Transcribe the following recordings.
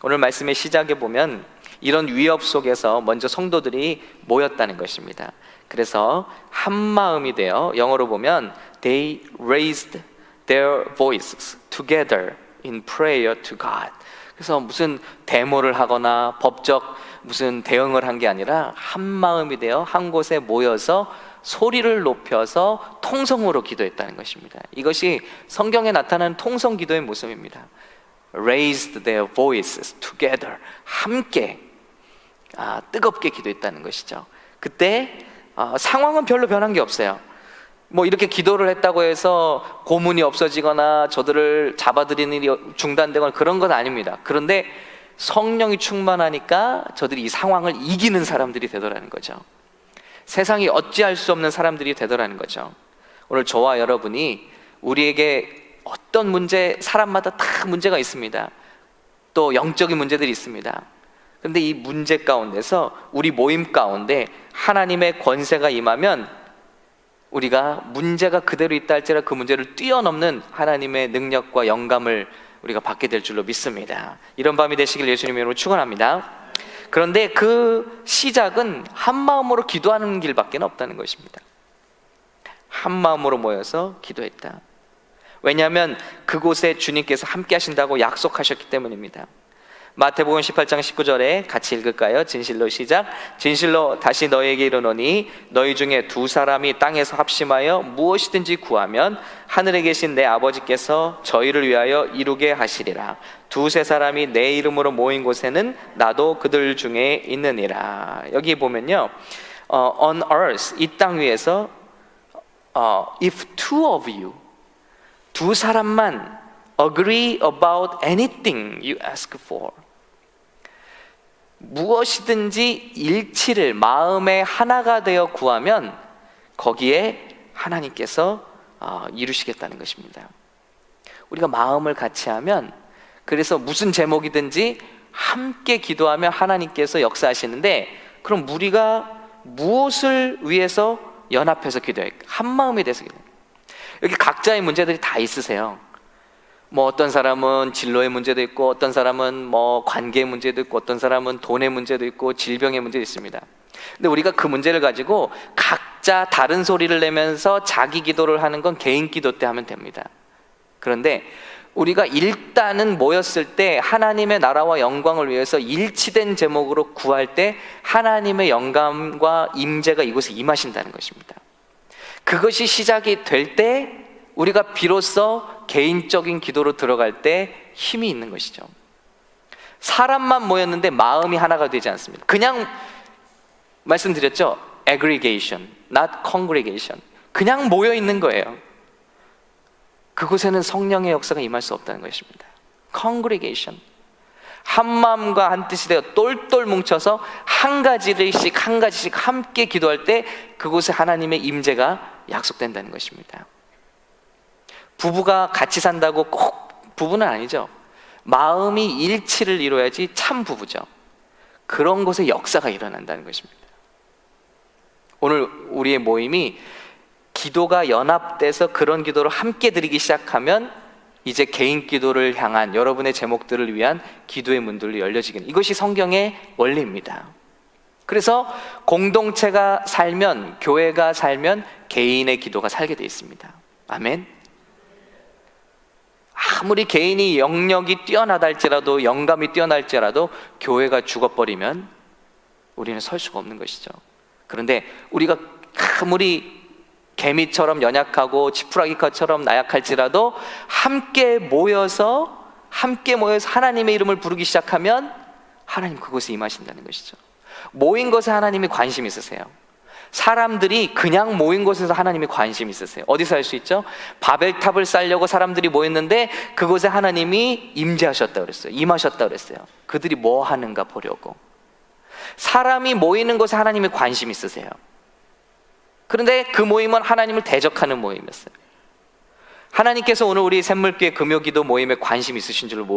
오늘 말씀의 시작에 보면 이런 위협 속에서 먼저 성도들이 모였다는 것입니다. 그래서 한 마음이 되어, 영어로 보면 They raised their voices together in prayer to God. 그래서 무슨 데모를 하거나 법적 무슨 대응을 한 게 아니라 한 마음이 되어 한 곳에 모여서 소리를 높여서 통성으로 기도했다는 것입니다. 이것이 성경에 나타나는 통성 기도의 모습입니다. Raised their voices together. 함께 뜨겁게 기도했다는 것이죠. 그때 상황은 별로 변한 게 없어요. 뭐 이렇게 기도를 했다고 해서 고문이 없어지거나 저들을 잡아들이는 일이 중단되거나 그런 건 아닙니다. 그런데 성령이 충만하니까 저들이 이 상황을 이기는 사람들이 되더라는 거죠. 세상이 어찌할 수 없는 사람들이 되더라는 거죠. 오늘 저와 여러분이 우리에게 어떤 문제, 사람마다 다 문제가 있습니다. 또 영적인 문제들이 있습니다. 그런데 이 문제 가운데서 우리 모임 가운데 하나님의 권세가 임하면 우리가 문제가 그대로 있다 할지라도 그 문제를 뛰어넘는 하나님의 능력과 영감을 우리가 받게 될 줄로 믿습니다. 이런 밤이 되시길 예수님의 이름으로 축원합니다. 그런데 그 시작은 한 마음으로 기도하는 길밖에 없다는 것입니다. 한 마음으로 모여서 기도했다. 왜냐하면 그곳에 주님께서 함께 하신다고 약속하셨기 때문입니다. 마태복음 18장 19절에 같이 읽을까요? 진실로 시작. 진실로 다시 너희에게 이르노니 너희 중에 두 사람이 땅에서 합심하여 무엇이든지 구하면 하늘에 계신 내 아버지께서 저희를 위하여 이루게 하시리라. 두세 사람이 내 이름으로 모인 곳에는 나도 그들 중에 있느니라. 여기 보면요, on earth, 이 땅 위에서 if two of you, 두 사람만 agree about anything you ask for, 무엇이든지 일치를 마음의 하나가 되어 구하면 거기에 하나님께서 이루시겠다는 것입니다. 우리가 마음을 같이 하면, 그래서 무슨 제목이든지 함께 기도하면 하나님께서 역사하시는데, 그럼 우리가 무엇을 위해서 연합해서 기도해? 한 마음이 돼서 기도해. 여기 각자의 문제들이 다 있으세요. 뭐 어떤 사람은 진로의 문제도 있고, 어떤 사람은 뭐 관계의 문제도 있고, 어떤 사람은 돈의 문제도 있고, 질병의 문제도 있습니다. 근데 우리가 그 문제를 가지고 각자 다른 소리를 내면서 자기 기도를 하는 건 개인 기도 때 하면 됩니다. 그런데 우리가 일단은 모였을 때 하나님의 나라와 영광을 위해서 일치된 제목으로 구할 때 하나님의 영감과 임재가 이곳에 임하신다는 것입니다. 그것이 시작이 될 때 우리가 비로소 개인적인 기도로 들어갈 때 힘이 있는 것이죠. 사람만 모였는데 마음이 하나가 되지 않습니다. 그냥 말씀드렸죠, aggregation, not congregation. 그냥 모여 있는 거예요. 그곳에는 성령의 역사가 임할 수 없다는 것입니다. congregation, 한 마음과 한 뜻이 되어 똘똘 뭉쳐서 한 가지씩 함께 기도할 때 그곳에 하나님의 임재가 약속된다는 것입니다. 부부가 같이 산다고 꼭 부부는 아니죠. 마음이 일치를 이루어야지 참 부부죠. 그런 곳에 역사가 일어난다는 것입니다. 오늘 우리의 모임이 기도가 연합돼서 그런 기도를 함께 드리기 시작하면 이제 개인 기도를 향한 여러분의 제목들을 위한 기도의 문들이 열려지긴, 이것이 성경의 원리입니다. 그래서 공동체가 살면, 교회가 살면 개인의 기도가 살게 되어 있습니다. 아멘. 아무리 개인이 영역이 뛰어나다 할지라도, 영감이 뛰어날지라도 교회가 죽어버리면 우리는 설 수가 없는 것이죠. 그런데 우리가 아무리 개미처럼 연약하고 지푸라기처럼 나약할지라도 함께 모여서 하나님의 이름을 부르기 시작하면 하나님 그곳에 임하신다는 것이죠. 모인 것에 하나님이 관심 있으세요. 사람들이 그냥 모인 곳에서 하나님이 관심 있으세요. 어디서 할 수 있죠? 바벨탑을 쌓으려고 사람들이 모였는데 그곳에 하나님이 임재하셨다 그랬어요. 임하셨다 그랬어요. 그들이 뭐 하는가 보려고. 사람이 모이는 곳에 하나님이 관심 있으세요. 그런데 그 모임은 하나님을 대적하는 모임이었어요. 하나님께서 오늘 우리 샘물교회 금요기도 모임에 관심 있으신 줄로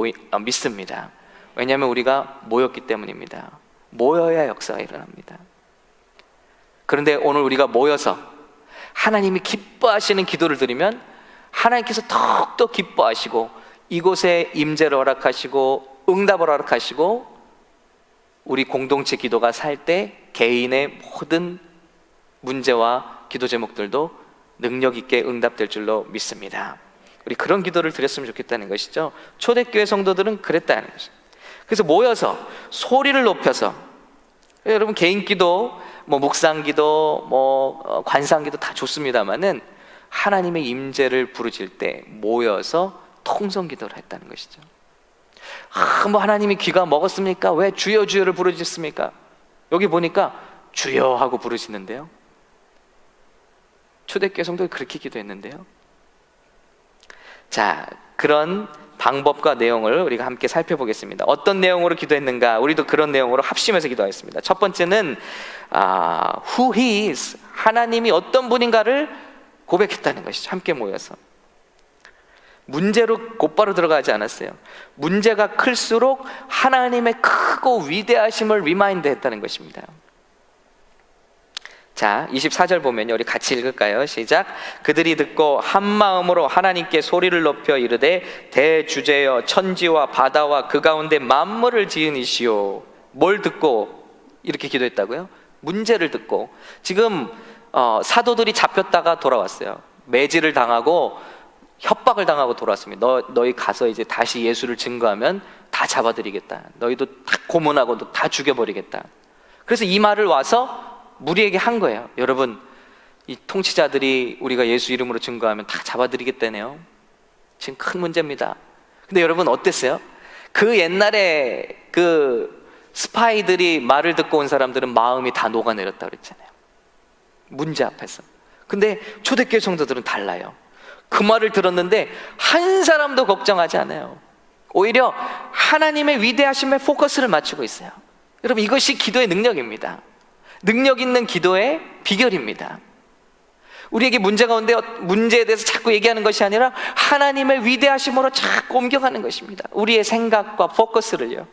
믿습니다. 왜냐하면 우리가 모였기 때문입니다. 모여야 역사가 일어납니다. 그런데 오늘 우리가 모여서 하나님이 기뻐하시는 기도를 드리면 하나님께서 더욱더 기뻐하시고 이곳에 임재를 허락하시고 응답을 허락하시고 우리 공동체 기도가 살 때 개인의 모든 문제와 기도 제목들도 능력 있게 응답될 줄로 믿습니다. 우리 그런 기도를 드렸으면 좋겠다는 것이죠. 초대교회 성도들은 그랬다는 것이죠. 그래서 모여서 소리를 높여서, 여러분 개인 기도, 묵상 기도, 관상 기도 다 좋습니다만은 하나님의 임재를 부르실 때 모여서 통성 기도를 했다는 것이죠. 하나님이 귀가 먹었습니까? 왜 주여 주여를 부르셨습니까? 여기 보니까 주여 하고 부르시는데요. 초대교회 성도들이 그렇게 기도했는데요. 자, 그런 방법과 내용을 우리가 함께 살펴보겠습니다. 어떤 내용으로 기도했는가? 우리도 그런 내용으로 합심해서 기도하겠습니다. 첫 번째는 Who He is, 하나님이 어떤 분인가를 고백했다는 것이죠. 함께 모여서 문제로 곧바로 들어가지 않았어요. 문제가 클수록 하나님의 크고 위대하심을 리마인드 했다는 것입니다. 자, 24절 보면요, 우리 같이 읽을까요? 시작. 그들이 듣고 한 마음으로 하나님께 소리를 높여 이르되 대주제여 천지와 바다와 그 가운데 만물을 지은 이시오. 뭘 듣고 이렇게 기도했다고요? 문제를 듣고. 지금 사도들이 잡혔다가 돌아왔어요. 매질을 당하고 협박을 당하고 돌아왔습니다. 너희 가서 이제 다시 예수를 증거하면 다 잡아드리겠다. 너희도 다 고문하고 다 죽여버리겠다. 그래서 이 말을 와서 무리에게 한 거예요. 여러분, 이 통치자들이 우리가 예수 이름으로 증거하면 다 잡아드리겠다네요. 지금 큰 문제입니다. 근데 여러분 어땠어요? 그 옛날에 그 스파이들이 말을 듣고 온 사람들은 마음이 다 녹아내렸다고 그랬잖아요. 문제 앞에서. 근데 초대교회 성도들은 달라요. 그 말을 들었는데 한 사람도 걱정하지 않아요. 오히려 하나님의 위대하심에 포커스를 맞추고 있어요. 여러분, 이것이 기도의 능력입니다. 능력 있는 기도의 비결입니다. 우리에게 문제가 오는데 문제에 대해서 자꾸 얘기하는 것이 아니라 하나님의 위대하심으로 자꾸 옮겨가는 것입니다. 우리의 생각과 포커스를요.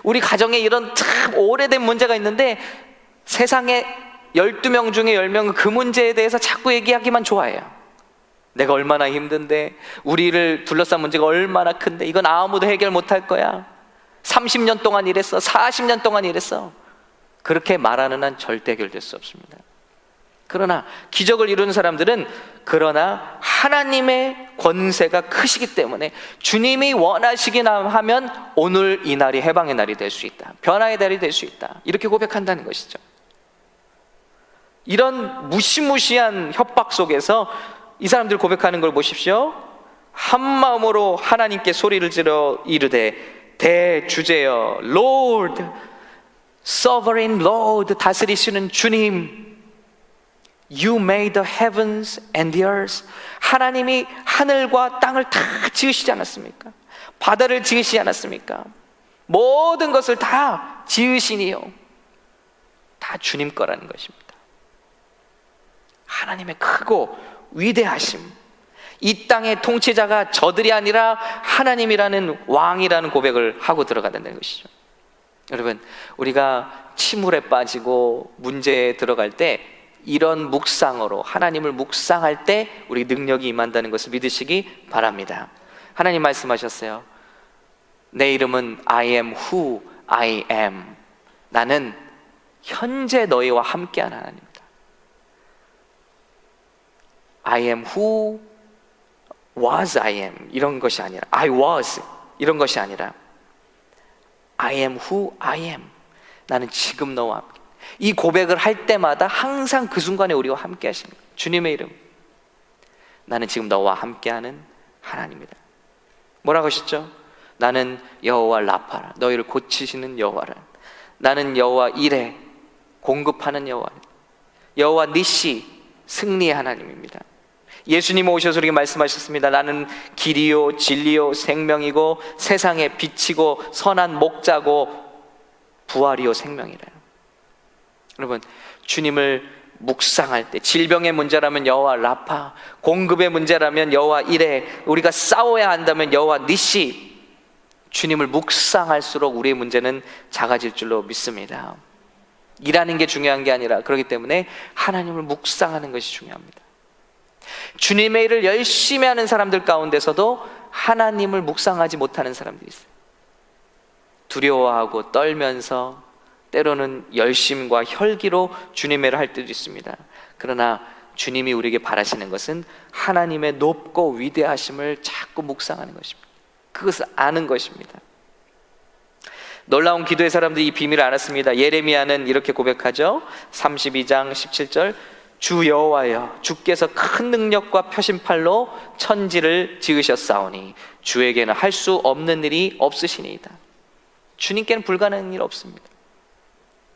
우리 가정에 이런 참 오래된 문제가 있는데 세상에 12명 중에 10명은 그 문제에 대해서 자꾸 얘기하기만 좋아해요. 내가 얼마나 힘든데, 우리를 둘러싼 문제가 얼마나 큰데, 이건 아무도 해결 못할 거야. 30년 동안 일했어, 40년 동안 일했어. 그렇게 말하는 한 절대 해결될 수 없습니다. 그러나 기적을 이루는 사람들은 그러나 하나님의 권세가 크시기 때문에 주님이 원하시기나 하면 오늘 이 날이 해방의 날이 될 수 있다, 변화의 날이 될 수 있다, 이렇게 고백한다는 것이죠. 이런 무시무시한 협박 속에서 이 사람들 고백하는 걸 보십시오. 한 마음으로 하나님께 소리를 지르 이르되 대주제여, Lord, Sovereign Lord, 다스리시는 주님, You made the heavens and the earth. 하나님이 하늘과 땅을 다 지으시지 않았습니까? 바다를 지으시지 않았습니까? 모든 것을 다 지으시니요. 다 주님 거라는 것입니다. 하나님의 크고 위대하심, 이 땅의 통치자가 저들이 아니라 하나님이라는 왕이라는 고백을 하고 들어가야 된다는 것이죠. 여러분, 우리가 침울에 빠지고 문제에 들어갈 때 이런 묵상으로 하나님을 묵상할 때 우리 능력이 임한다는 것을 믿으시기 바랍니다. 하나님 말씀하셨어요. 내 이름은 I am who I am. 나는 현재 너희와 함께하는 하나님입니다. I am who was I am 이런 것이 아니라 I was 이런 것이 아니라 I am who I am. 나는 지금 너와 함께. 이 고백을 할 때마다 항상 그 순간에 우리와 함께 하시는 거예요. 주님의 이름, 나는 지금 너와 함께하는 하나님이다. 뭐라고 하셨죠? 나는 여호와 라파라, 너희를 고치시는 여호와라. 나는 여호와 이레, 공급하는 여호와, 여호와 니시, 승리의 하나님입니다. 예수님 오셔서 우리에게 말씀하셨습니다. 나는 길이요 진리요 생명이고 세상의 빛이고 선한 목자고 부활이요 생명이라. 여러분, 주님을 묵상할 때 질병의 문제라면 여호와 라파, 공급의 문제라면 여호와 이레, 우리가 싸워야 한다면 여호와 니시, 주님을 묵상할수록 우리의 문제는 작아질 줄로 믿습니다. 일하는 게 중요한 게 아니라 그렇기 때문에 하나님을 묵상하는 것이 중요합니다. 주님의 일을 열심히 하는 사람들 가운데서도 하나님을 묵상하지 못하는 사람들이 있어요. 두려워하고 떨면서 때로는 열심과 혈기로 주님의 일을 할 때도 있습니다. 그러나 주님이 우리에게 바라시는 것은 하나님의 높고 위대하심을 자꾸 묵상하는 것입니다. 그것을 아는 것입니다. 놀라운 기도의 사람들이 이 비밀을 알았습니다. 예레미야는 이렇게 고백하죠. 32장 17절, 주 여호와여, 주께서 큰 능력과 표심팔로 천지를 지으셨사오니 주에게는 할 수 없는 일이 없으시니이다. 주님께는 불가능한 일 없습니다.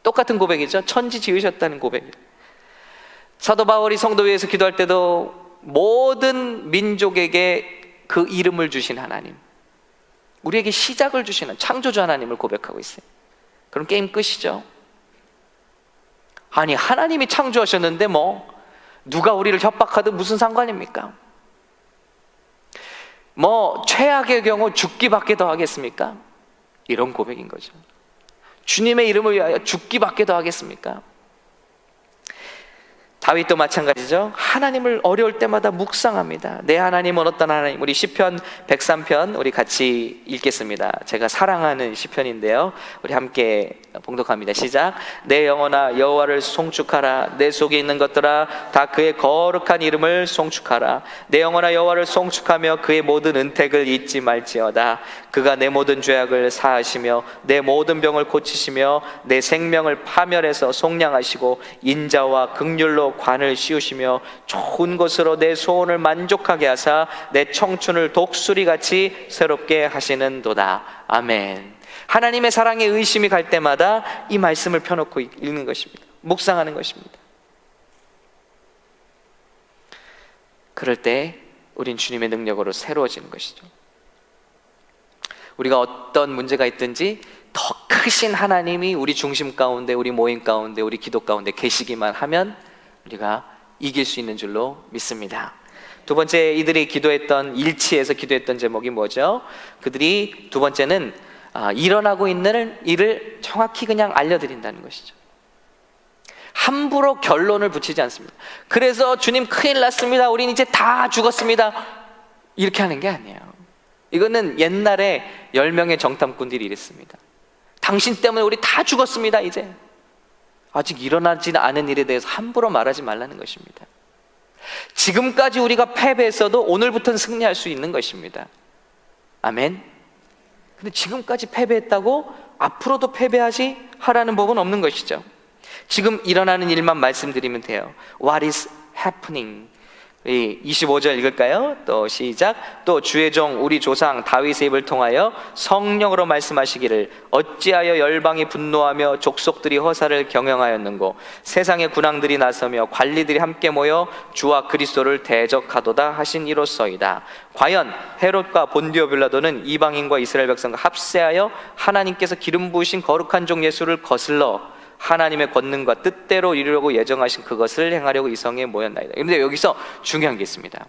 똑같은 고백이죠. 천지 지으셨다는 고백이에요. 사도 바울이 성도 위해서 기도할 때도 모든 민족에게 그 이름을 주신 하나님, 우리에게 시작을 주시는 창조주 하나님을 고백하고 있어요. 그럼 게임 끝이죠. 아니, 하나님이 창조하셨는데 뭐 누가 우리를 협박하든 무슨 상관입니까? 뭐 최악의 경우 죽기밖에 더 하겠습니까? 이런 고백인 거죠. 주님의 이름을 위하여 죽기밖에 더 하겠습니까? 다윗도 마찬가지죠. 하나님을 어려울 때마다 묵상합니다. 내 하나님은 어떤 하나님? 우리 시편 103편 우리 같이 읽겠습니다. 제가 사랑하는 시편인데요, 우리 함께 봉독합니다. 시작. 내 영혼아 여호와를 송축하라. 내 속에 있는 것들아 다 그의 거룩한 이름을 송축하라. 내 영혼아 여호와를 송축하며 그의 모든 은택을 잊지 말지어다. 그가 내 모든 죄악을 사하시며 내 모든 병을 고치시며 내 생명을 파멸해서 속량하시고 인자와 긍휼로 관을 씌우시며 좋은 것으로 내 소원을 만족하게 하사 내 청춘을 독수리같이 새롭게 하시는도다. 아멘. 하나님의 사랑에 의심이 갈 때마다 이 말씀을 펴놓고 읽는 것입니다. 묵상하는 것입니다. 그럴 때 우린 주님의 능력으로 새로워지는 것이죠. 우리가 어떤 문제가 있든지 더 크신 하나님이 우리 중심 가운데, 우리 모임 가운데, 우리 기도 가운데 계시기만 하면 우리가 이길 수 있는 줄로 믿습니다. 두 번째, 이들이 기도했던, 일치해서 기도했던 제목이 뭐죠? 그들이 두 번째는 일어나고 있는 일을 정확히 그냥 알려드린다는 것이죠. 함부로 결론을 붙이지 않습니다. 그래서 주님 큰일 났습니다, 우린 이제 다 죽었습니다, 이렇게 하는 게 아니에요. 이거는 옛날에 10명의 정탐꾼들이 이랬습니다. 당신 때문에 우리 다 죽었습니다. 이제 아직 일어나지 않은 일에 대해서 함부로 말하지 말라는 것입니다. 지금까지 우리가 패배했어도 오늘부터는 승리할 수 있는 것입니다. 아멘. 근데 지금까지 패배했다고 앞으로도 패배하지 하라는 법은 없는 것이죠. 지금 일어나는 일만 말씀드리면 돼요. What is happening? 25절 읽을까요? 또 시작. 또 주의 종 우리 조상 다윗의 입을 통하여 성령으로 말씀하시기를 어찌하여 열방이 분노하며 족속들이 허사를 경영하였는고 세상의 군왕들이 나서며 관리들이 함께 모여 주와 그리스도를 대적하도다 하신 이로서이다. 과연 헤롯과 본디오 빌라도는 이방인과 이스라엘 백성과 합세하여 하나님께서 기름 부으신 거룩한 종 예수를 거슬러 하나님의 권능과 뜻대로 이루려고 예정하신 그것을 행하려고 이 성에 모였나이다. 그런데 여기서 중요한 게 있습니다.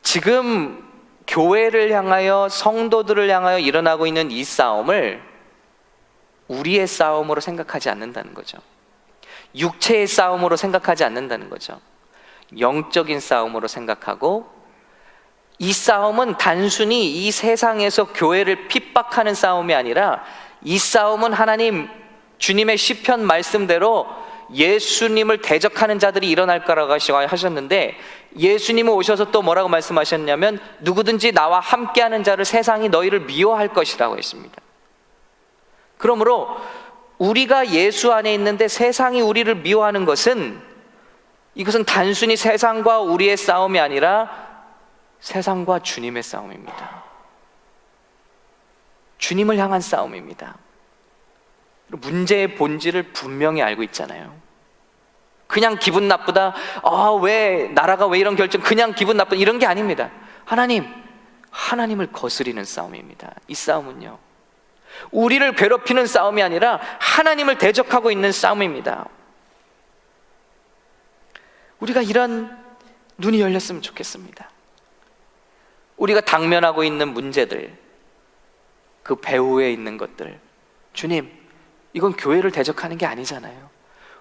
지금 교회를 향하여, 성도들을 향하여 일어나고 있는 이 싸움을 우리의 싸움으로 생각하지 않는다는 거죠. 육체의 싸움으로 생각하지 않는다는 거죠. 영적인 싸움으로 생각하고, 이 싸움은 단순히 이 세상에서 교회를 핍박하는 싸움이 아니라 이 싸움은 하나님 주님의 시편 말씀대로 예수님을 대적하는 자들이 일어날 거라고 하셨는데, 예수님은 오셔서 또 뭐라고 말씀하셨냐면 누구든지 나와 함께하는 자를 세상이 너희를 미워할 것이라고 했습니다. 그러므로 우리가 예수 안에 있는데 세상이 우리를 미워하는 것은, 이것은 단순히 세상과 우리의 싸움이 아니라 세상과 주님의 싸움입니다. 주님을 향한 싸움입니다. 문제의 본질을 분명히 알고 있잖아요. 그냥 기분 나쁘다, 왜 나라가 왜 이런 결정, 그냥 기분 나쁘다, 이런 게 아닙니다. 하나님을 거스리는 싸움입니다. 이 싸움은요, 우리를 괴롭히는 싸움이 아니라 하나님을 대적하고 있는 싸움입니다. 우리가 이런 눈이 열렸으면 좋겠습니다. 우리가 당면하고 있는 문제들, 그 배후에 있는 것들, 주님, 이건 교회를 대적하는 게 아니잖아요.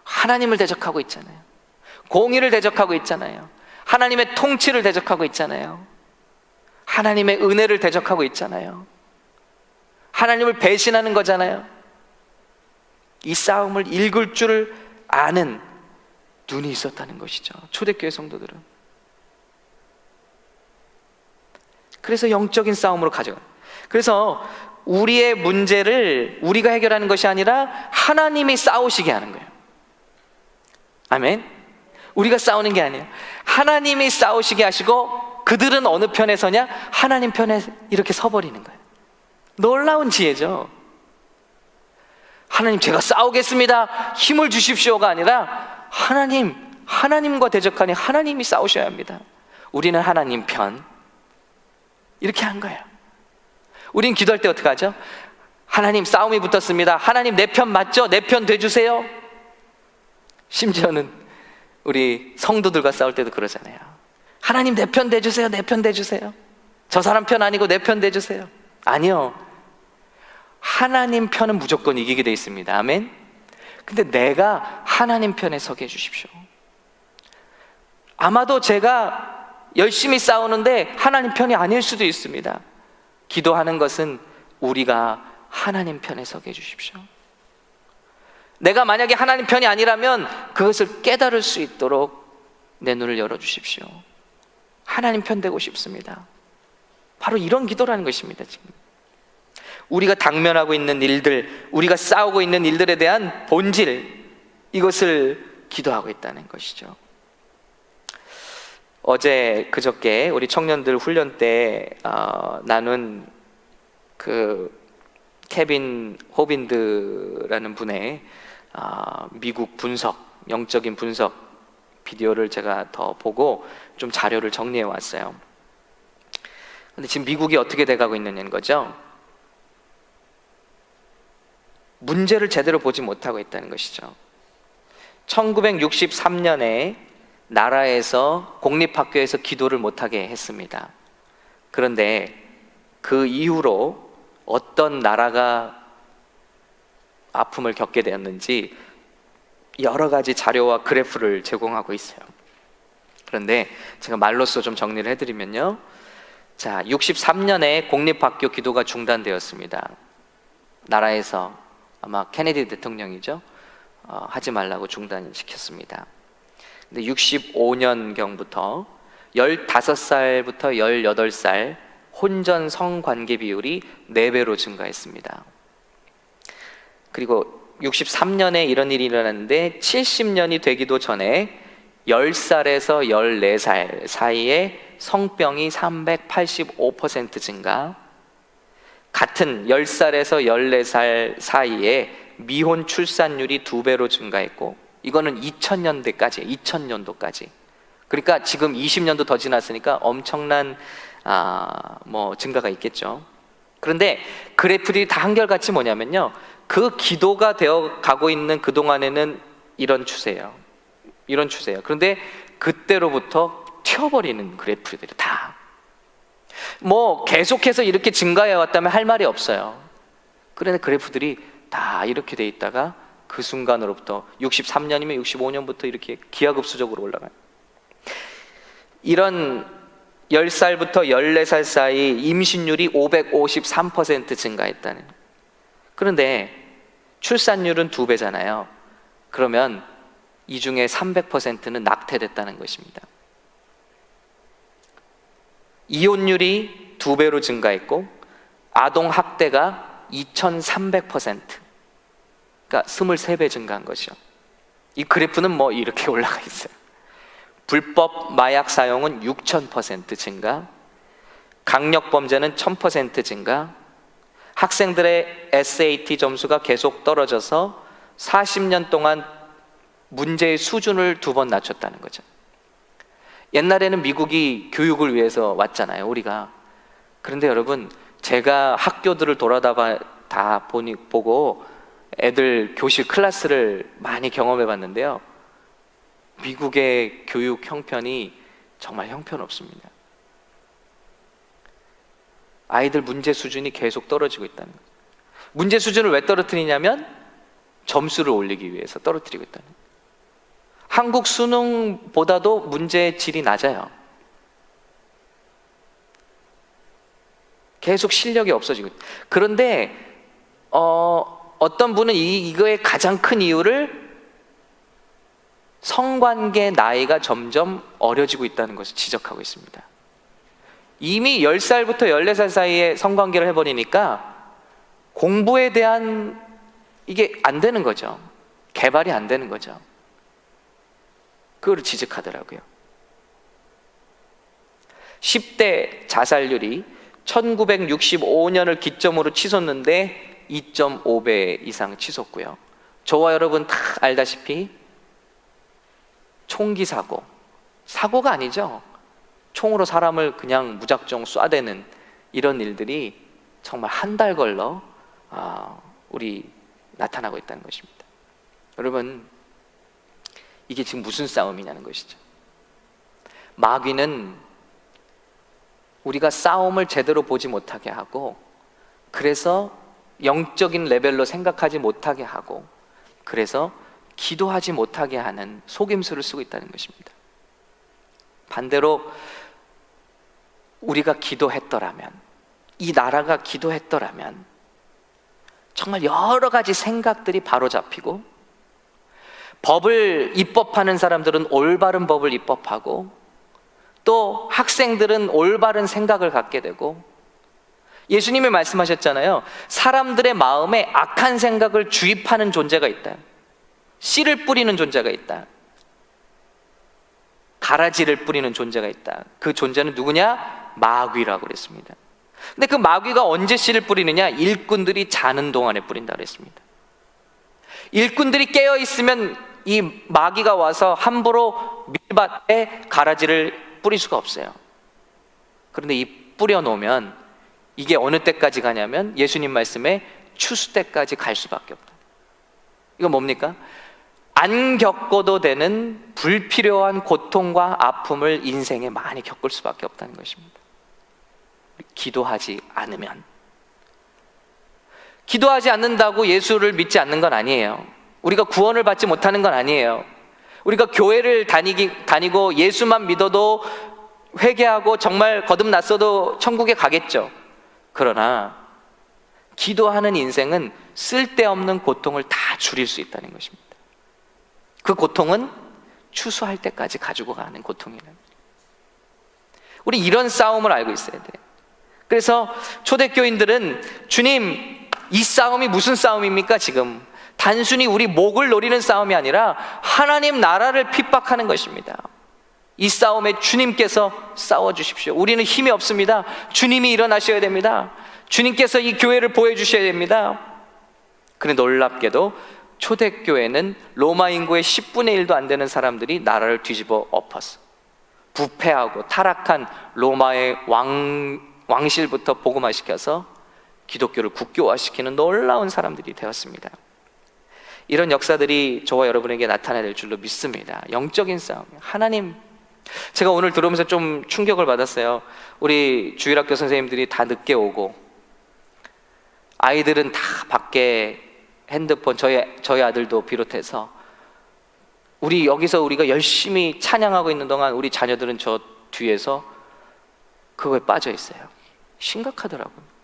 하나님을 대적하고 있잖아요. 공의를 대적하고 있잖아요. 하나님의 통치를 대적하고 있잖아요. 하나님의 은혜를 대적하고 있잖아요. 하나님을 배신하는 거잖아요. 이 싸움을 읽을 줄 아는 눈이 있었다는 것이죠, 초대교회 성도들은. 그래서 영적인 싸움으로 가져가요. 그래서 우리의 문제를 우리가 해결하는 것이 아니라 하나님이 싸우시게 하는 거예요. 아멘. 우리가 싸우는 게 아니에요. 하나님이 싸우시게 하시고 그들은 어느 편에 서냐? 하나님 편에 이렇게 서버리는 거예요. 놀라운 지혜죠. 하나님, 제가 싸우겠습니다, 힘을 주십시오가 아니라 하나님과 대적하니 하나님이 싸우셔야 합니다. 우리는 하나님 편, 이렇게 한 거예요. 우린 기도할 때 어떻게 하죠? 하나님, 싸움이 붙었습니다. 하나님, 내 편 맞죠? 내 편 돼주세요. 심지어는 우리 성도들과 싸울 때도 그러잖아요. 하나님, 내 편 돼주세요. 내 편 돼주세요. 저 사람 편 아니고 내 편 돼주세요. 아니요, 하나님 편은 무조건 이기게 돼 있습니다. 아멘. 근데 내가 하나님 편에 서게 해주십시오. 아마도 제가 열심히 싸우는데 하나님 편이 아닐 수도 있습니다. 기도하는 것은 우리가 하나님 편에 서게 해주십시오. 내가 만약에 하나님 편이 아니라면 그것을 깨달을 수 있도록 내 눈을 열어주십시오. 하나님 편 되고 싶습니다. 바로 이런 기도라는 것입니다. 지금 우리가 당면하고 있는 일들, 우리가 싸우고 있는 일들에 대한 본질, 이것을 기도하고 있다는 것이죠. 어제 그저께 우리 청년들 훈련 때 나눈 그 케빈 호빈드라는 분의 미국 분석, 영적인 분석 비디오를 제가 더 보고 좀 자료를 정리해 왔어요. 근데 지금 미국이 어떻게 돼가고 있느냐는 거죠. 문제를 제대로 보지 못하고 있다는 것이죠. 1963년에 나라에서 공립학교에서 기도를 못하게 했습니다. 그런데 그 이후로 어떤 나라가 아픔을 겪게 되었는지 여러 가지 자료와 그래프를 제공하고 있어요. 그런데 제가 말로써 좀 정리를 해드리면요, 자, 63년에 공립학교 기도가 중단되었습니다. 나라에서 아마 케네디 대통령이죠, 하지 말라고 중단시켰습니다. 근데 65년경부터 15살부터 18살 혼전 성관계 비율이 4배로 증가했습니다. 그리고 63년에 이런 일이 일어났는데 70년이 되기도 전에 10살에서 14살 사이에 성병이 385% 증가, 같은 10살에서 14살 사이에 미혼 출산율이 2배로 증가했고, 이거는 2000년도까지. 그러니까 지금 20년도 더 지났으니까 엄청난 증가가 있겠죠. 그런데 그래프들이 다 한결같이 뭐냐면요, 그 기도가 되어 가고 있는 그 동안에는 이런 추세예요. 그런데 그때로부터 튀어버리는 그래프들이 다 계속해서 이렇게 증가해 왔다면 할 말이 없어요. 그런데 그래프들이 다 이렇게 돼 있다가 그 순간으로부터 63년이면 65년부터 이렇게 기하급수적으로 올라가요. 이런 10살부터 14살 사이 임신율이 553% 증가했다는. 그런데 출산율은 2배잖아요. 그러면 이 중에 300%는 낙태됐다는 것입니다. 이혼율이 2배로 증가했고, 아동 학대가 2300%, 그러니까 23배 증가한 것이요. 이 그래프는 이렇게 올라가 있어요. 불법 마약 사용은 6000% 증가, 강력범죄는 1000% 증가, 학생들의 SAT 점수가 계속 떨어져서 40년 동안 문제의 수준을 2번 낮췄다는 거죠. 옛날에는 미국이 교육을 위해서 왔잖아요, 우리가. 그런데 여러분, 제가 학교들을 보고 애들 교실 클래스를 많이 경험해 봤는데요, 미국의 교육 형편이 정말 형편없습니다. 아이들 문제 수준이 계속 떨어지고 있다는 거예요. 문제 수준을 왜 떨어뜨리냐면 점수를 올리기 위해서 떨어뜨리고 있다는 거예요. 한국 수능보다도 문제 질이 낮아요. 계속 실력이 없어지고. 그런데 어떤 분은 이거의 가장 큰 이유를 성관계 나이가 점점 어려지고 있다는 것을 지적하고 있습니다. 이미 10살부터 14살 사이에 성관계를 해버리니까 공부에 대한 이게 안 되는 거죠. 개발이 안 되는 거죠. 그걸 지적하더라고요. 10대 자살률이 1965년을 기점으로 치솟는데 2.5배 이상 치솟고요. 저와 여러분 다 알다시피 총기 사고가 아니죠. 총으로 사람을 그냥 무작정 쏴대는 이런 일들이 정말 한 달 걸러 우리 나타나고 있다는 것입니다. 여러분, 이게 지금 무슨 싸움이냐는 것이죠. 마귀는 우리가 싸움을 제대로 보지 못하게 하고, 그래서 영적인 레벨로 생각하지 못하게 하고, 그래서 기도하지 못하게 하는 속임수를 쓰고 있다는 것입니다. 반대로 우리가 기도했더라면, 이 나라가 기도했더라면 정말 여러 가지 생각들이 바로잡히고, 법을 입법하는 사람들은 올바른 법을 입법하고, 또 학생들은 올바른 생각을 갖게 되고, 예수님이 말씀하셨잖아요. 사람들의 마음에 악한 생각을 주입하는 존재가 있다. 씨를 뿌리는 존재가 있다. 가라지를 뿌리는 존재가 있다. 그 존재는 누구냐? 마귀라고 그랬습니다. 근데 그 마귀가 언제 씨를 뿌리느냐? 일꾼들이 자는 동안에 뿌린다 그랬습니다. 일꾼들이 깨어 있으면 이 마귀가 와서 함부로 밀밭에 가라지를 뿌릴 수가 없어요. 그런데 이 뿌려놓으면 이게 어느 때까지 가냐면 예수님 말씀에 추수 때까지 갈 수밖에 없다. 이건 뭡니까? 안 겪어도 되는 불필요한 고통과 아픔을 인생에 많이 겪을 수밖에 없다는 것입니다. 기도하지 않으면. 기도하지 않는다고 예수를 믿지 않는 건 아니에요. 우리가 구원을 받지 못하는 건 아니에요. 우리가 교회를 다니고 예수만 믿어도 회개하고 정말 거듭났어도 천국에 가겠죠. 그러나 기도하는 인생은 쓸데없는 고통을 다 줄일 수 있다는 것입니다. 그 고통은 추수할 때까지 가지고 가는 고통이라는 거예요. 우리 이런 싸움을 알고 있어야 돼요. 그래서 초대교인들은 주님, 이 싸움이 무슨 싸움입니까? 지금 단순히 우리 목을 노리는 싸움이 아니라 하나님 나라를 핍박하는 것입니다. 이 싸움에 주님께서 싸워주십시오. 우리는 힘이 없습니다. 주님이 일어나셔야 됩니다. 주님께서 이 교회를 보여주셔야 됩니다. 그런데 놀랍게도 초대교회는 로마 인구의 10분의 1도 안 되는 사람들이 나라를 뒤집어 엎었어. 부패하고 타락한 로마의 왕실부터 복음화시켜서 기독교를 국교화시키는 놀라운 사람들이 되었습니다. 이런 역사들이 저와 여러분에게 나타날 줄로 믿습니다. 영적인 싸움. 하나님, 제가 오늘 들어오면서 좀 충격을 받았어요. 우리 주일학교 선생님들이 다 늦게 오고, 아이들은 다 밖에 핸드폰, 저희 아들도 비롯해서 우리 여기서 우리가 열심히 찬양하고 있는 동안 우리 자녀들은 저 뒤에서 그거에 빠져 있어요. 심각하더라고요.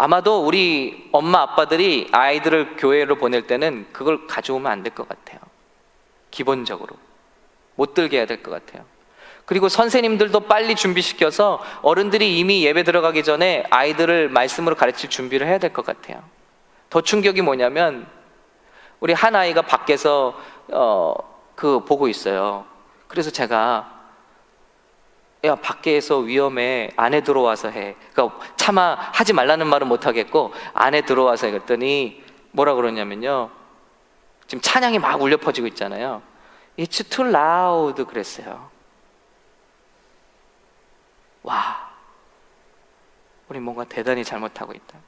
아마도 우리 엄마 아빠들이 아이들을 교회로 보낼 때는 그걸 가져오면 안 될 것 같아요. 기본적으로 못 들게 해야 될 것 같아요. 그리고 선생님들도 빨리 준비시켜서 어른들이 이미 예배 들어가기 전에 아이들을 말씀으로 가르칠 준비를 해야 될 것 같아요. 더 충격이 뭐냐면 우리 한 아이가 밖에서 보고 있어요. 그래서 제가 야, 밖에서 위험해, 안에 들어와서 해. 그러니까 차마 하지 말라는 말은 못 하겠고 안에 들어와서 해. 그랬더니 뭐라 그러냐면요, 지금 찬양이 막 울려 퍼지고 있잖아요. It's too loud 그랬어요. 와, 우리 뭔가 대단히 잘못하고 있다.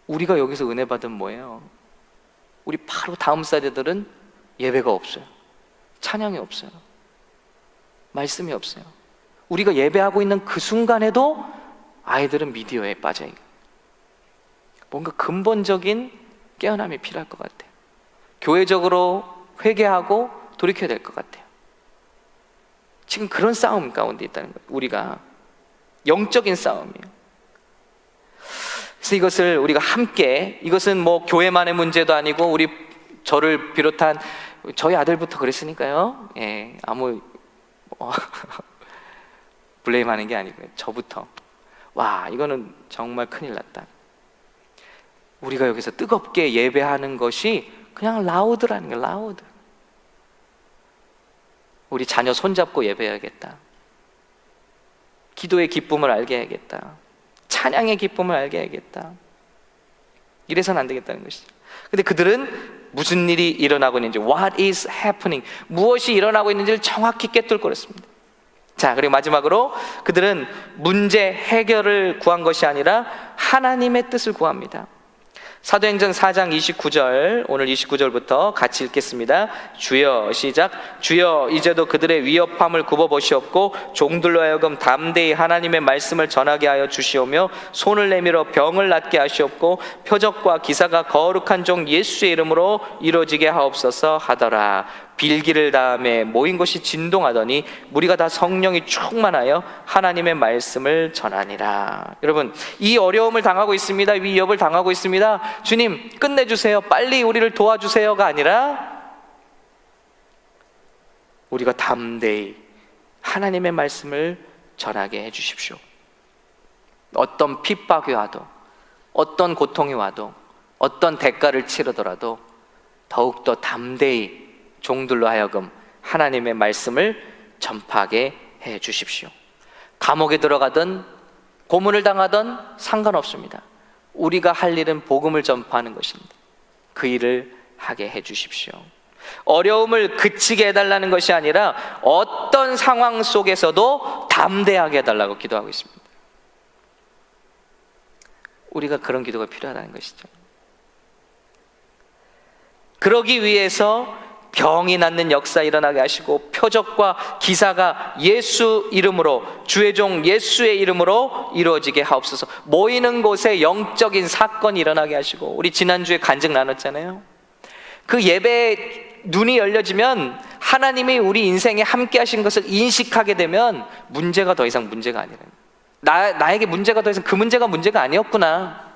우리가 여기서 은혜 받은 뭐예요? 우리 바로 다음 세대들은 예배가 없어요. 찬양이 없어요. 말씀이 없어요. 우리가 예배하고 있는 그 순간에도 아이들은 미디어에 빠져있고, 뭔가 근본적인 깨어남이 필요할 것 같아요. 교회적으로 회개하고 돌이켜야 될 것 같아요. 지금 그런 싸움 가운데 있다는 거예요. 우리가 영적인 싸움이에요. 그래서 이것을 우리가 함께, 이것은 뭐 교회만의 문제도 아니고 우리 저를 비롯한 저희 아들부터 그랬으니까요. 예, 아무 블레임하는 게 아니고요. 저부터. 와, 이거는 정말 큰일 났다. 우리가 여기서 뜨겁게 예배하는 것이 그냥 라우드라는 거예요. 라우드. 우리 자녀 손잡고 예배해야겠다. 기도의 기쁨을 알게 해야겠다. 찬양의 기쁨을 알게 해야겠다. 이래서는 안 되겠다는 것이죠. 근데 그들은 무슨 일이 일어나고 있는지, what is happening, 무엇이 일어나고 있는지를 정확히 꿰뚫고 그랬습니다. 자, 그리고 마지막으로 그들은 문제 해결을 구한 것이 아니라 하나님의 뜻을 구합니다. 사도행전 4장 29절, 오늘 29절부터 같이 읽겠습니다. 주여, 시작. 주여, 이제도 그들의 위협함을 굽어보시옵고 종들로 하여금 담대히 하나님의 말씀을 전하게 하여 주시오며 손을 내밀어 병을 낫게 하시옵고 표적과 기사가 거룩한 종 예수의 이름으로 이루어지게 하옵소서 하더라. 빌기를 다음에 모인 곳이 진동하더니 무리가 다 성령이 충만하여 하나님의 말씀을 전하니라. 여러분, 이 어려움을 당하고 있습니다. 이 위협을 당하고 있습니다. 주님, 끝내주세요. 빨리 우리를 도와주세요가 아니라 우리가 담대히 하나님의 말씀을 전하게 해주십시오. 어떤 핍박이 와도, 어떤 고통이 와도, 어떤 대가를 치르더라도 더욱더 담대히 종들로 하여금 하나님의 말씀을 전파하게 해 주십시오. 감옥에 들어가든 고문을 당하든 상관없습니다. 우리가 할 일은 복음을 전파하는 것입니다. 그 일을 하게 해 주십시오. 어려움을 그치게 해달라는 것이 아니라 어떤 상황 속에서도 담대하게 해달라고 기도하고 있습니다. 우리가 그런 기도가 필요하다는 것이죠. 그러기 위해서 병이 낫는 역사 일어나게 하시고 표적과 기사가 예수 이름으로, 주의 종 예수의 이름으로 이루어지게 하옵소서. 모이는 곳에 영적인 사건이 일어나게 하시고, 우리 지난주에 간증 나눴잖아요. 그 예배에 눈이 열려지면 하나님이 우리 인생에 함께 하신 것을 인식하게 되면 문제가 더 이상 문제가 아니라, 나에게 문제가 더 이상 그 문제가 아니었구나.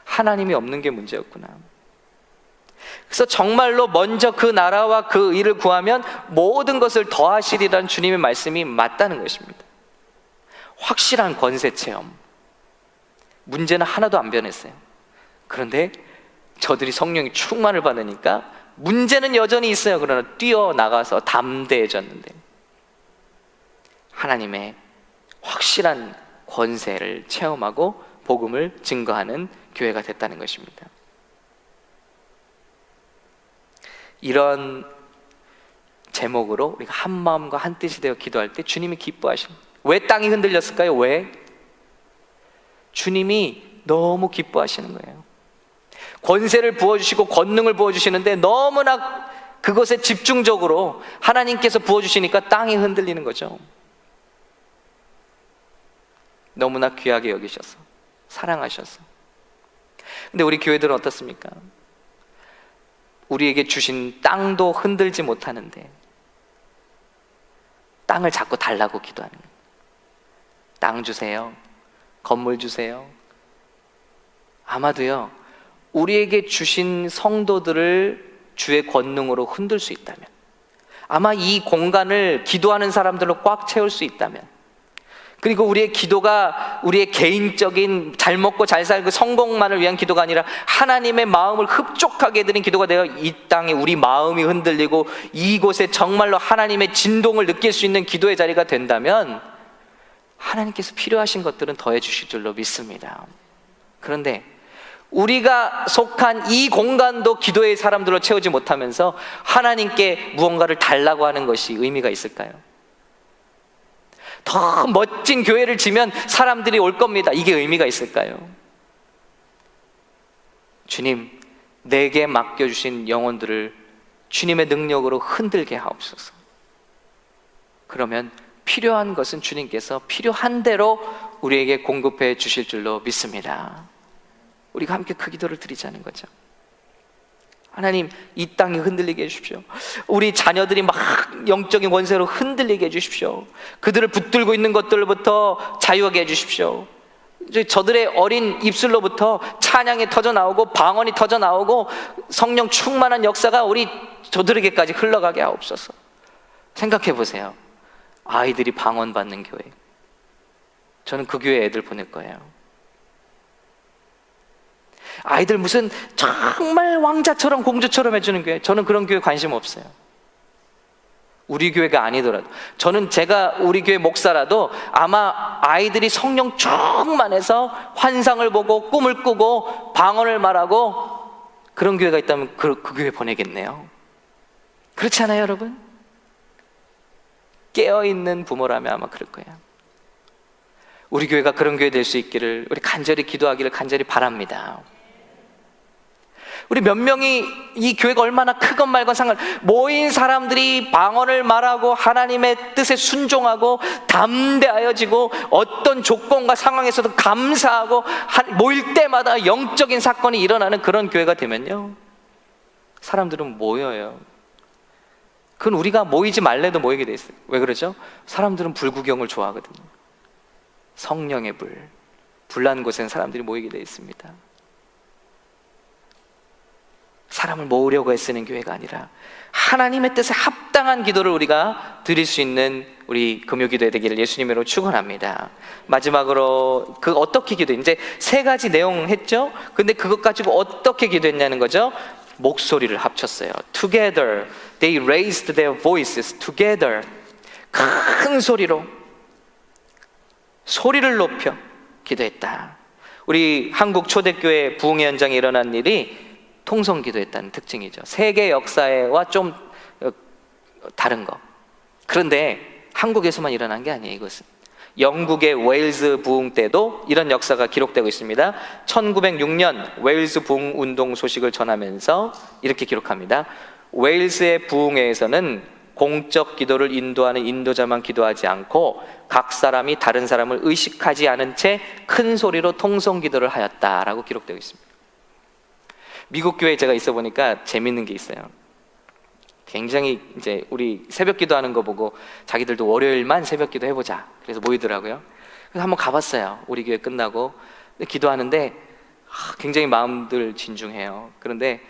하나님이 없는 게 문제였구나. 그래서 정말로 먼저 그 나라와 그 의를 구하면 모든 것을 더하시리라는 주님의 말씀이 맞다는 것입니다. 확실한 권세 체험. 문제는 하나도 안 변했어요. 그런데 저들이 성령의 충만을 받으니까 문제는 여전히 있어요. 그러나 뛰어나가서 담대해졌는데 하나님의 확실한 권세를 체험하고 복음을 증거하는 교회가 됐다는 것입니다. 이런 제목으로 우리가 한 마음과 한 뜻이 되어 기도할 때 주님이 기뻐하십니다. 왜 땅이 흔들렸을까요? 왜? 주님이 너무 기뻐하시는 거예요. 권세를 부어주시고 권능을 부어주시는데 너무나 그것에 집중적으로 하나님께서 부어주시니까 땅이 흔들리는 거죠. 너무나 귀하게 여기셔서, 사랑하셔서. 근데 우리 교회들은 어떻습니까? 우리에게 주신 땅도 흔들지 못하는데 땅을 자꾸 달라고 기도하는 거예요. 땅 주세요. 건물 주세요. 아마도요, 우리에게 주신 성도들을 주의 권능으로 흔들 수 있다면, 아마 이 공간을 기도하는 사람들로 꽉 채울 수 있다면, 그리고 우리의 기도가 우리의 개인적인 잘 먹고 잘 살고 성공만을 위한 기도가 아니라 하나님의 마음을 흡족하게 해드린 기도가 되어 이 땅에 우리 마음이 흔들리고 이곳에 정말로 하나님의 진동을 느낄 수 있는 기도의 자리가 된다면 하나님께서 필요하신 것들은 더해 주실 줄로 믿습니다. 그런데 우리가 속한 이 공간도 기도의 사람들로 채우지 못하면서 하나님께 무언가를 달라고 하는 것이 의미가 있을까요? 더 멋진 교회를 지면 사람들이 올 겁니다. 이게 의미가 있을까요? 주님, 내게 맡겨주신 영혼들을 주님의 능력으로 흔들게 하옵소서. 그러면 필요한 것은 주님께서 필요한 대로 우리에게 공급해 주실 줄로 믿습니다. 우리가 함께 그 기도를 드리자는 거죠. 하나님, 이 땅이 흔들리게 해주십시오. 우리 자녀들이 막 영적인 권세로 흔들리게 해주십시오. 그들을 붙들고 있는 것들로부터 자유하게 해주십시오. 저들의 어린 입술로부터 찬양이 터져 나오고 방언이 터져 나오고 성령 충만한 역사가 저들에게까지 흘러가게 하옵소서. 생각해 보세요. 아이들이 방언 받는 교회, 저는 그 교회 애들 보낼 거예요. 아이들 무슨 정말 왕자처럼 공주처럼 해주는 교회, 저는 그런 교회 관심 없어요. 우리 교회가 아니더라도, 저는 제가 우리 교회 목사라도 아마 아이들이 성령 충만해서 환상을 보고 꿈을 꾸고 방언을 말하고 그런 교회가 있다면 그 교회 보내겠네요. 그렇지 않아요, 여러분? 깨어있는 부모라면 아마 그럴 거예요. 우리 교회가 그런 교회 될 수 있기를 우리 간절히 기도하기를 간절히 바랍니다. 우리 몇 명이 이 교회가 얼마나 크건 말건 모인 사람들이 방언을 말하고 하나님의 뜻에 순종하고 담대하여지고 어떤 조건과 상황에서도 감사하고 모일 때마다 영적인 사건이 일어나는 그런 교회가 되면요, 사람들은 모여요. 그건 우리가 모이지 말래도 모이게 돼 있어요. 왜 그러죠? 사람들은 불구경을 좋아하거든요. 성령의 불난 곳에는 사람들이 모이게 돼 있습니다. 사람을 모으려고 애쓰는 교회가 아니라 하나님의 뜻에 합당한 기도를 우리가 드릴 수 있는 우리 금요기도회 되기를 예수님으로 축원합니다. 마지막으로 어떻게 기도해? 이제 3가지 내용 했죠? 근데 그것 가지고 어떻게 기도했냐는 거죠? 목소리를 합쳤어요. Together they raised their voices together. 큰 소리로 소리를 높여 기도했다. 우리 한국 초대교회 부흥의 현장에 일어난 일이 통성기도했다는 특징이죠. 세계 역사와 좀 다른 거. 그런데 한국에서만 일어난 게 아니에요. 이것은 영국의 웨일즈 부흥 때도 이런 역사가 기록되고 있습니다. 1906년 웨일즈 부흥 운동 소식을 전하면서 이렇게 기록합니다. 웨일즈의 부흥회에서는 공적 기도를 인도하는 인도자만 기도하지 않고 각 사람이 다른 사람을 의식하지 않은 채 큰 소리로 통성 기도를 하였다라고 기록되고 있습니다. 미국 교회에 제가 있어 보니까 재밌는 게 있어요. 굉장히 이제 우리 새벽 기도하는 거 보고 자기들도 월요일만 새벽 기도 해보자, 그래서 모이더라고요. 그래서 한번 가봤어요. 우리 교회 끝나고 기도하는데 굉장히 마음들 진중해요. 그런데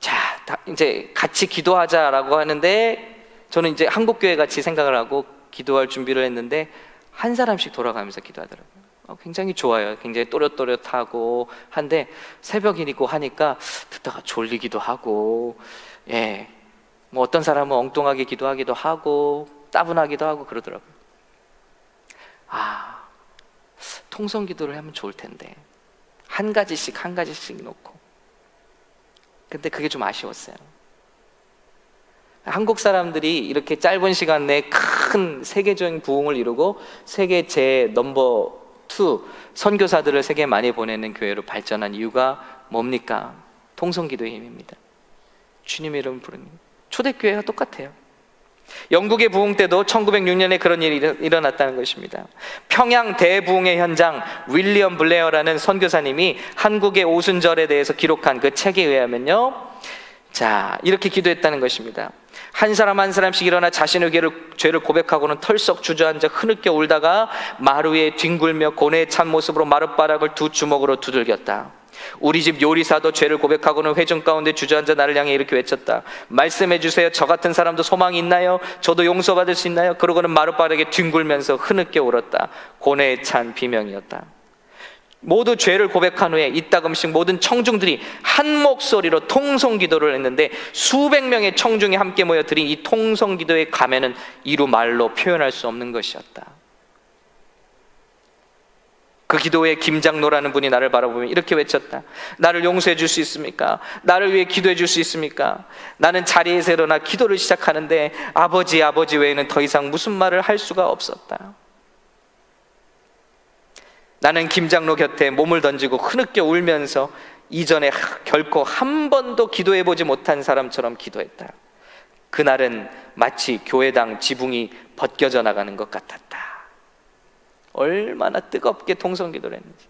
자, 이제 같이 기도하자라고 하는데 저는 이제 한국 교회 같이 생각을 하고 기도할 준비를 했는데 한 사람씩 돌아가면서 기도하더라고요. 굉장히 좋아요. 굉장히 또렷또렷하고 한데 새벽이고 하니까 듣다가 졸리기도 하고, 뭐 어떤 사람은 엉뚱하게 기도하기도 하고 따분하기도 하고 그러더라고요. 통성 기도를 하면 좋을 텐데 한 가지씩 놓고. 근데 그게 좀 아쉬웠어요. 한국 사람들이 이렇게 짧은 시간 내에 큰 세계적인 부흥을 이루고 세계 제 넘버 2 선교사들을 세계에 많이 보내는 교회로 발전한 이유가 뭡니까? 통성기도의 힘입니다. 주님의 이름 부르는 초대교회가 똑같아요. 영국의 부흥 때도 1906년에 그런 일이 일어났다는 것입니다. 평양 대부흥의 현장 윌리엄 블레어라는 선교사님이 한국의 오순절에 대해서 기록한 그 책에 의하면요, 자, 이렇게 기도했다는 것입니다. 한 사람 한 사람씩 일어나 자신의 죄를 고백하고는 털썩 주저앉아 흐느껴 울다가 마루 위에 뒹굴며 고뇌에 찬 모습으로 마룻바닥을 2 주먹으로 두들겼다. 우리 집 요리사도 죄를 고백하고는 회중 가운데 주저앉아 나를 향해 이렇게 외쳤다. 말씀해 주세요. 저 같은 사람도 소망이 있나요? 저도 용서받을 수 있나요? 그러고는 마룻바닥에 뒹굴면서 흐느껴 울었다. 고뇌에 찬 비명이었다. 모두 죄를 고백한 후에 이따금씩 모든 청중들이 한 목소리로 통성기도를 했는데 수백 명의 청중이 함께 모여 드린 이 통성기도의 감회는 이루 말로 표현할 수 없는 것이었다. 그 기도에 김장로라는 분이 나를 바라보며 이렇게 외쳤다. 나를 용서해 줄 수 있습니까? 나를 위해 기도해 줄 수 있습니까? 나는 자리에서 일어나 기도를 시작하는데 아버지 외에는 더 이상 무슨 말을 할 수가 없었다. 나는 김장로 곁에 몸을 던지고 흐느껴 울면서 이전에 결코 한 번도 기도해보지 못한 사람처럼 기도했다. 그날은 마치 교회당 지붕이 벗겨져 나가는 것 같았다. 얼마나 뜨겁게 통성기도를 했는지.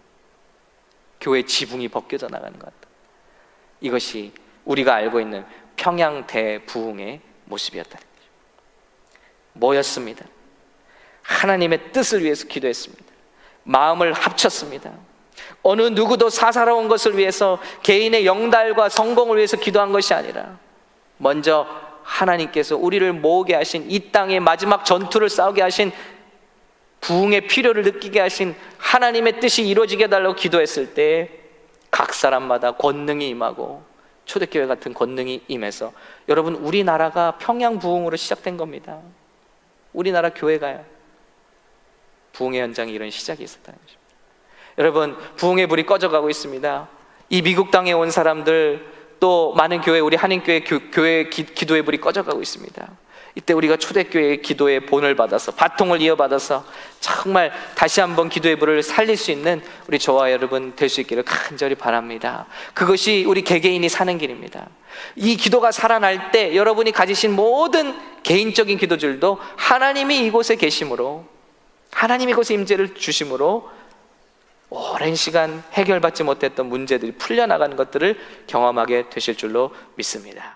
교회 지붕이 벗겨져 나가는 것 같다. 이것이 우리가 알고 있는 평양 대부흥의 모습이었다는 거죠. 모였습니다. 하나님의 뜻을 위해서 기도했습니다. 마음을 합쳤습니다. 어느 누구도 사사로운 것을 위해서, 개인의 영달과 성공을 위해서 기도한 것이 아니라 먼저 하나님께서 우리를 모으게 하신, 이 땅의 마지막 전투를 싸우게 하신, 부흥의 필요를 느끼게 하신 하나님의 뜻이 이루어지게 해달라고 기도했을 때 각 사람마다 권능이 임하고, 초대교회 같은 권능이 임해서 여러분, 우리나라가 평양 부흥으로 시작된 겁니다. 우리나라 교회가요, 부흥의 현장에 이런 시작이 있었다는 것입니다. 여러분, 부흥의 불이 꺼져가고 있습니다. 이 미국 땅에 온 사람들, 또 많은 교회, 우리 한인교회 교회 기도의 불이 꺼져가고 있습니다. 이때 우리가 초대교회의 기도의 본을 받아서, 바통을 이어받아서 정말 다시 한번 기도의 불을 살릴 수 있는 우리 저와 여러분 될 수 있기를 간절히 바랍니다. 그것이 우리 개개인이 사는 길입니다. 이 기도가 살아날 때 여러분이 가지신 모든 개인적인 기도들도 하나님이 이곳에 계심으로, 하나님이 이곳에 임재를 주심으로 오랜 시간 해결받지 못했던 문제들이 풀려나가는 것들을 경험하게 되실 줄로 믿습니다.